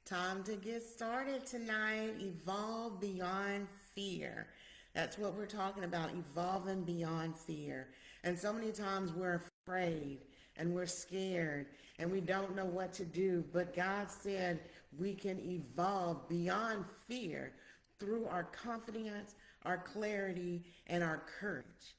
Time to get started tonight. Evolve beyond fear. That's what we're talking about, evolving beyond fear. And so many times we're afraid and we're scared and we don't know what to do. But God said we can evolve beyond fear through our confidence, our clarity, and our courage.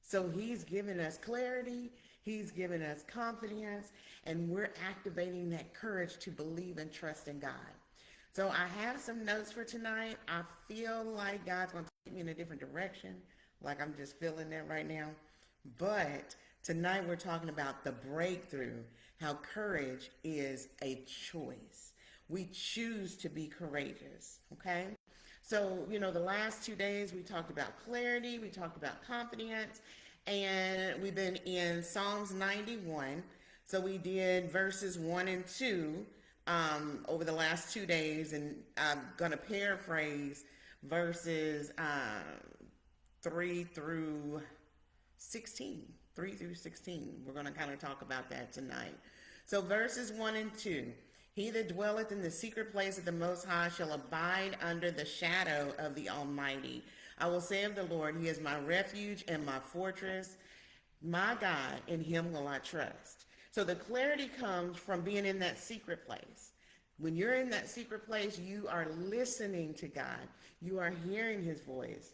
So he's given us clarity, he's given us confidence, and we're activating that courage to believe and trust in God. So I have some notes for tonight. I feel like God's going to take me in a different direction, like I'm just feeling that right now. But tonight we're talking about the breakthrough, how courage is a choice. We choose to be courageous, okay? So, the last 2 days we talked about clarity, we talked about confidence, and we've been in Psalms 91. So we did verses 1 and 2 over the last 2 days, and I'm going to paraphrase verses 3 through 16. 3 through 16. We're going to kind of talk about that tonight. So verses 1 and 2. He that dwelleth in the secret place of the Most High shall abide under the shadow of the Almighty. I will say of the Lord, He is my refuge and my fortress. My God, in Him will I trust. So the clarity comes from being in that secret place. When you're in that secret place, you are listening to God. You are hearing His voice.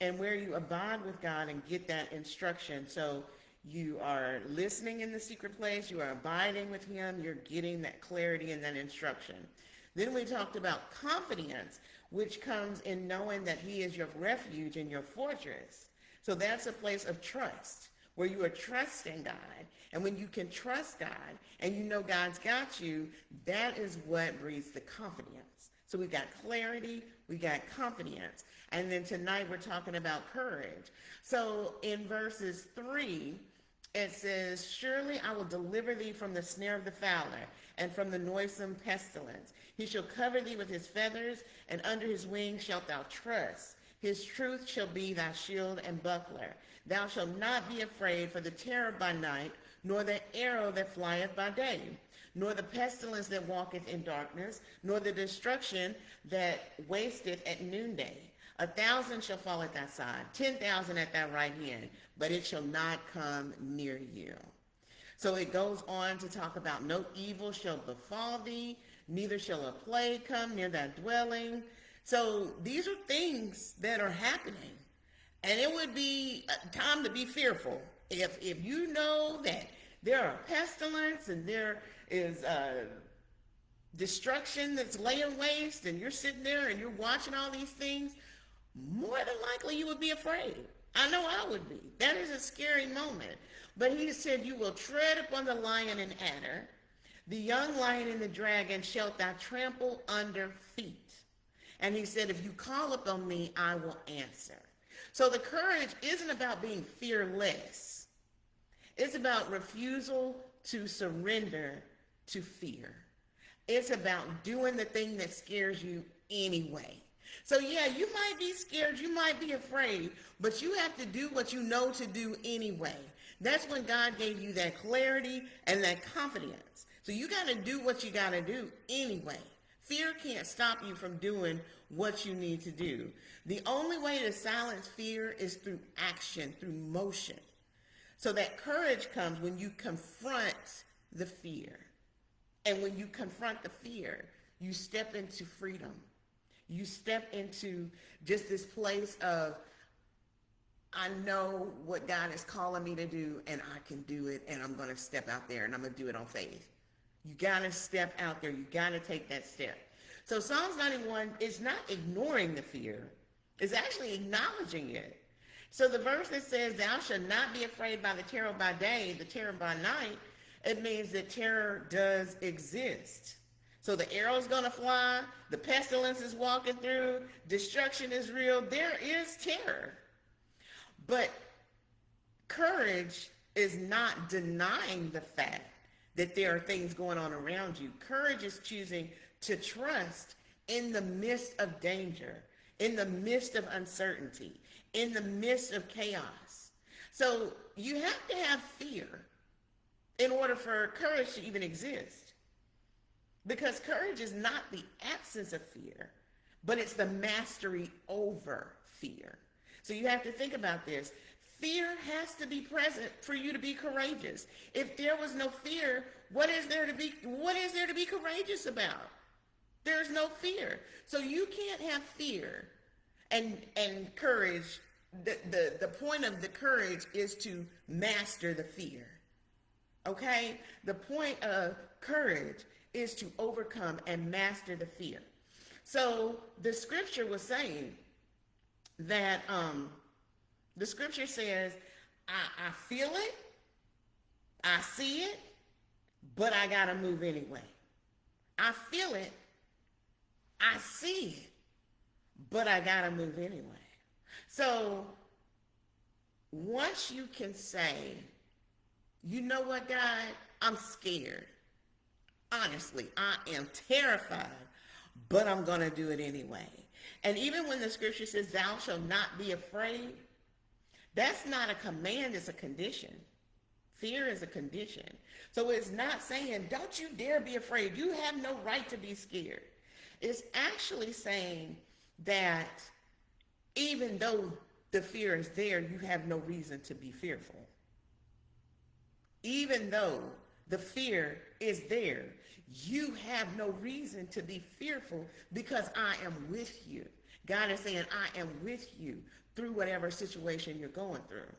And where you abide with God and get that instruction. So you are listening in the secret place, you are abiding with Him, you're getting that clarity and that instruction. Then we talked about confidence, which comes in knowing that He is your refuge and your fortress. So that's a place of trust, where you are trusting God. And when you can trust God and you know God's got you, that is what breeds the confidence. So we got clarity, we got confidence. And then tonight we're talking about courage. So in verses 3, it says, surely I will deliver thee from the snare of the fowler and from the noisome pestilence. He shall cover thee with his feathers, and under his wings shalt thou trust. His truth shall be thy shield and buckler. Thou shalt not be afraid for the terror by night, nor the arrow that flieth by day, nor the pestilence that walketh in darkness, nor the destruction that wasteth at noonday. 1,000 shall fall at thy side, 10,000 at thy right hand, but it shall not come near you. So it goes on to talk about no evil shall befall thee, neither shall a plague come near thy dwelling. So these are things that are happening. And it would be time to be fearful. If you know that there are pestilence and there is destruction that's laying waste, and you're sitting there and you're watching all these things, more than likely you would be afraid. I know I would be. That is a scary moment. But he said, you will tread upon the lion and adder, the young lion and the dragon shalt thou trample under feet. And he said, if you call upon me, I will answer. So the courage isn't about being fearless. It's about refusal to surrender to fear. It's about doing the thing that scares you anyway. So yeah, you might be scared, you might be afraid, but you have to do what you know to do anyway. That's when God gave you that clarity and that confidence. So you got to do what you got to do anyway. Fear can't stop you from doing what you need to do. The only way to silence fear is through action, through motion. So that courage comes when you confront the fear. And when you confront the fear, you step into freedom. You step into just this place of, I know what God is calling me to do, and I can do it, and I'm going to step out there, and I'm going to do it on faith. You got to step out there. You got to take that step. So Psalms 91 is not ignoring the fear. It's actually acknowledging it. So the verse that says, thou shalt not be afraid by the terror by day, the terror by night, it means that terror does exist. So the arrow's going to fly, the pestilence is walking through, destruction is real, there is terror. But courage is not denying the fact that there are things going on around you. Courage is choosing to trust in the midst of danger, in the midst of uncertainty, in the midst of chaos. So you have to have fear in order for courage to even exist. Because courage is not the absence of fear, but it's the mastery over fear. So you have to think about this. Fear has to be present for you to be courageous. If there was no fear, what is there to be courageous about? There's no fear. So you can't have fear and courage. The point of the courage is to master the fear. Okay? The point of courage is to overcome and master the fear. So the scripture was saying that the scripture says, I feel it, I see it, but I gotta move anyway. I feel it, I see it, but I gotta move anyway. So once you can say, you know what, God, I'm scared. Honestly, I am terrified, but I'm going to do it anyway. And even when the scripture says, thou shalt not be afraid, that's not a command, it's a condition. Fear is a condition. So it's not saying, don't you dare be afraid. You have no right to be scared. It's actually saying that even though the fear is there, you have no reason to be fearful. Even though the fear is there, you have no reason to be fearful because I am with you. God is saying, I am with you through whatever situation you're going through.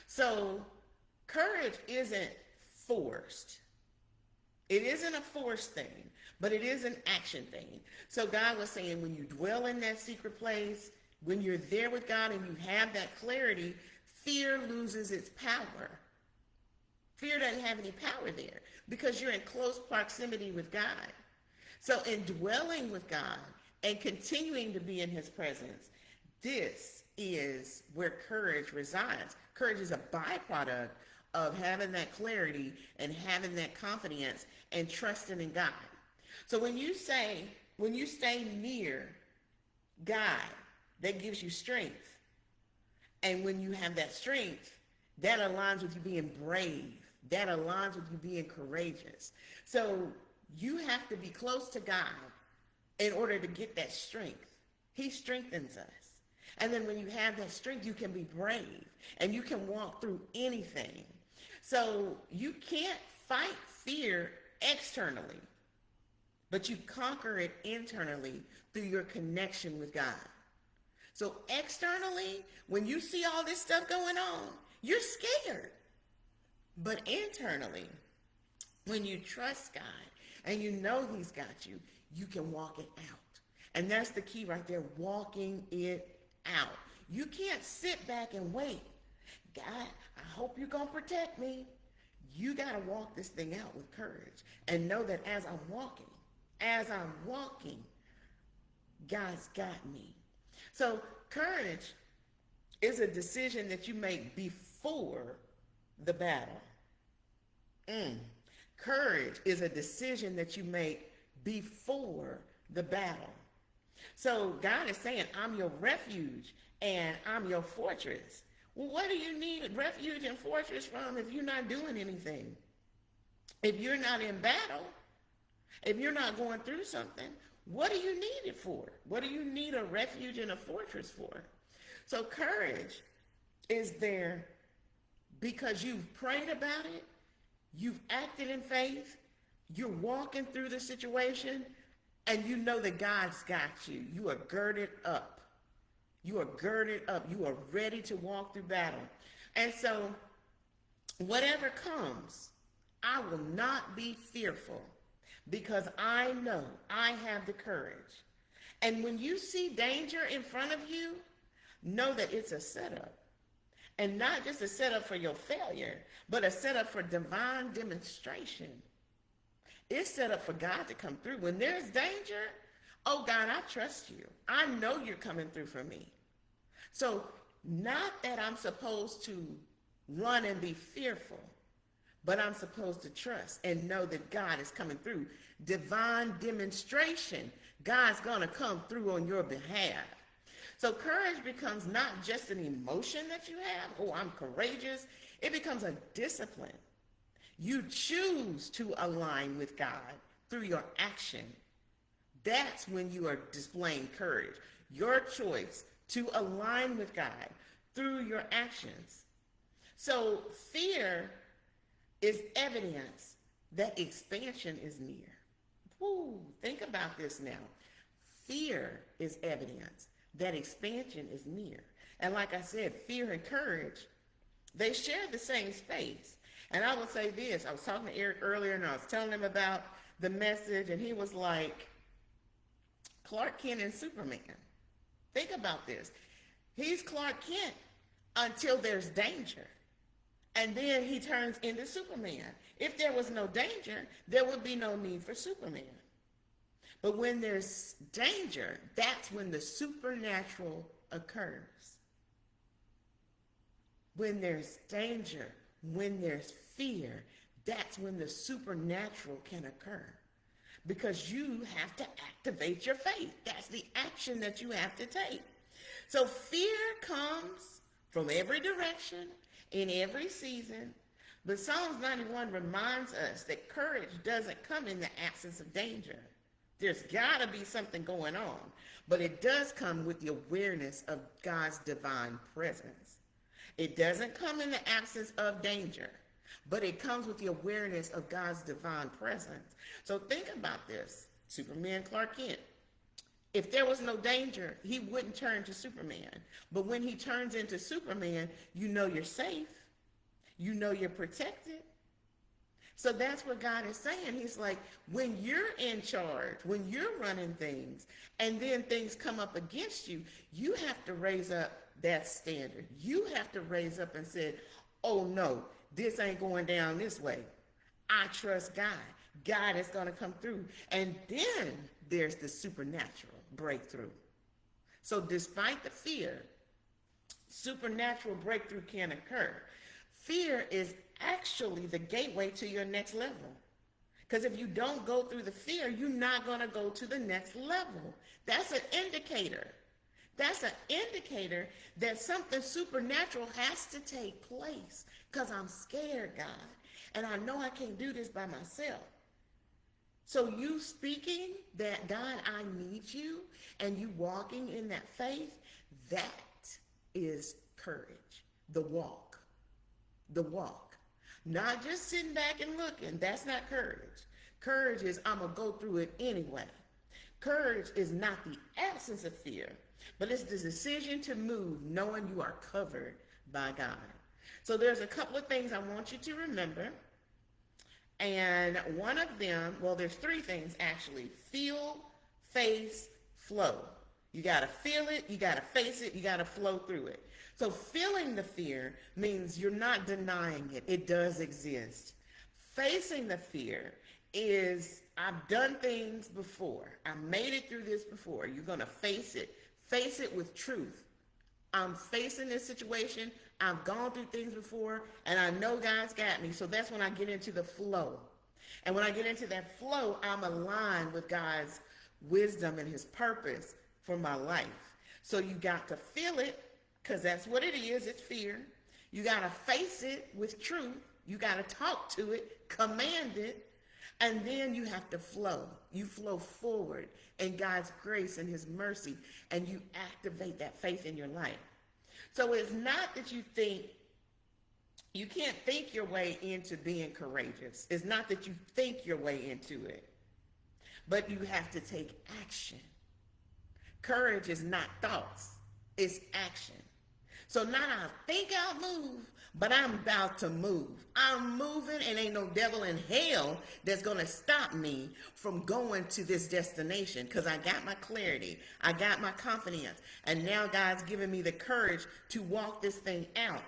So courage isn't forced. It isn't a forced thing, but it is an action thing. So God was saying, when you dwell in that secret place, when you're there with God and you have that clarity, fear loses its power. Fear doesn't have any power there because you're in close proximity with God. So in dwelling with God and continuing to be in his presence, this is where courage resides. Courage is a byproduct of having that clarity and having that confidence and trusting in God. So when you stay near God, that gives you strength. And when you have that strength, that aligns with you being brave. That aligns with you being courageous. So you have to be close to God in order to get that strength. He strengthens us. And then when you have that strength, you can be brave and you can walk through anything. So you can't fight fear externally, but you conquer it internally through your connection with God. So externally, when you see all this stuff going on, you're scared. But internally, when you trust God and you know he's got you, you can walk it out. And that's the key right there, walking it out. You can't sit back and wait. God, I hope you're going to protect me. You got to walk this thing out with courage and know that as I'm walking, God's got me. So courage is a decision that you make before the battle. Courage is a decision that you make before the battle. So God is saying, I'm your refuge and I'm your fortress. Well, what do you need refuge and fortress from if you're not doing anything? If you're not in battle, if you're not going through something, what do you need it for? What do you need a refuge and a fortress for? So courage is there because you've prayed about it, you've acted in faith, you're walking through the situation, and you know that God's got you. You are girded up. You are girded up. You are ready to walk through battle. And so whatever comes, I will not be fearful because I know I have the courage. And when you see danger in front of you, know that it's a setup. And not just a setup for your failure, but a setup for divine demonstration. It's set up for God to come through. When there's danger, oh God, I trust you. I know you're coming through for me. So not that I'm supposed to run and be fearful, but I'm supposed to trust and know that God is coming through. Divine demonstration. God's going to come through on your behalf. So courage becomes not just an emotion that you have, oh, I'm courageous. It becomes a discipline. You choose to align with God through your action. That's when you are displaying courage. Your choice to align with God through your actions. So fear is evidence that expansion is near. Woo, think about this now. Fear is evidence that expansion is near. And like I said, fear and courage, they share the same space. And I will say this, I was talking to Eric earlier and I was telling him about the message and he was like, Clark Kent and Superman. Think about this. He's Clark Kent until there's danger. And then he turns into Superman. If there was no danger, there would be no need for Superman. But when there's danger, that's when the supernatural occurs. When there's danger, when there's fear, that's when the supernatural can occur. Because you have to activate your faith. That's the action that you have to take. So fear comes from every direction, in every season. But Psalms 91 reminds us that courage doesn't come in the absence of danger. There's got to be something going on. But it does come with the awareness of God's divine presence. It doesn't come in the absence of danger, but it comes with the awareness of God's divine presence. So think about this. Superman Clark Kent. If there was no danger, he wouldn't turn to Superman. But when he turns into Superman, you know you're safe. You know you're protected. So that's what God is saying. He's like, when you're in charge, when you're running things, and then things come up against you, you have to raise up that standard. You have to raise up and say, oh no, this ain't going down this way. I trust God. God is going to come through. And then there's the supernatural breakthrough. So despite the fear, supernatural breakthrough can occur. Fear is actually the gateway to your next level. Because if you don't go through the fear, you're not going to go to the next level. That's an indicator. That's an indicator that something supernatural has to take place. Because I'm scared, God. And I know I can't do this by myself. So you speaking that, God, I need you, and you walking in that faith, that is courage. The walk. The walk. Not just sitting back and looking. That's not courage. Courage is, I'm going to go through it anyway. Courage is not the absence of fear, but it's the decision to move knowing you are covered by God. So there's a couple of things I want you to remember. And one of them, well, there's three things actually. Feel, face, flow. You got to feel it, you got to face it, you got to flow through it. So feeling the fear means you're not denying it. It does exist. Facing the fear is, I've done things before. I made it through this before. You're going to face it. Face it with truth. I'm facing this situation. I've gone through things before, and I know God's got me. So that's when I get into the flow. And when I get into that flow, I'm aligned with God's wisdom and his purpose for my life. So you got to feel it, because that's what it is. It's fear. You got to face it with truth. You got to talk to it, command it, and then you have to flow. You flow forward in God's grace and his mercy, and you activate that faith in your life. So it's not that you can't think your way into being courageous. It's not that you think your way into it, but you have to take action. Courage is not thoughts, it's action. So not I think I'll move, but I'm about to move. I'm moving, and ain't no devil in hell that's going to stop me from going to this destination, because I got my clarity. I got my confidence. And now God's given me the courage to walk this thing out.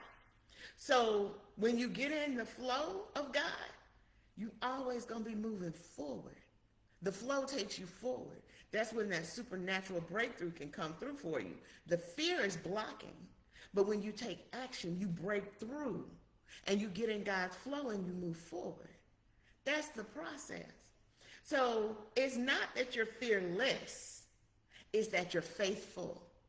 So when you get in the flow of God, you always going to be moving forward. The flow takes you forward. That's when that supernatural breakthrough can come through for you. The fear is blocking. But when you take action, you break through and you get in God's flow and you move forward. That's the process. So it's not that you're fearless, it's that you're faithful.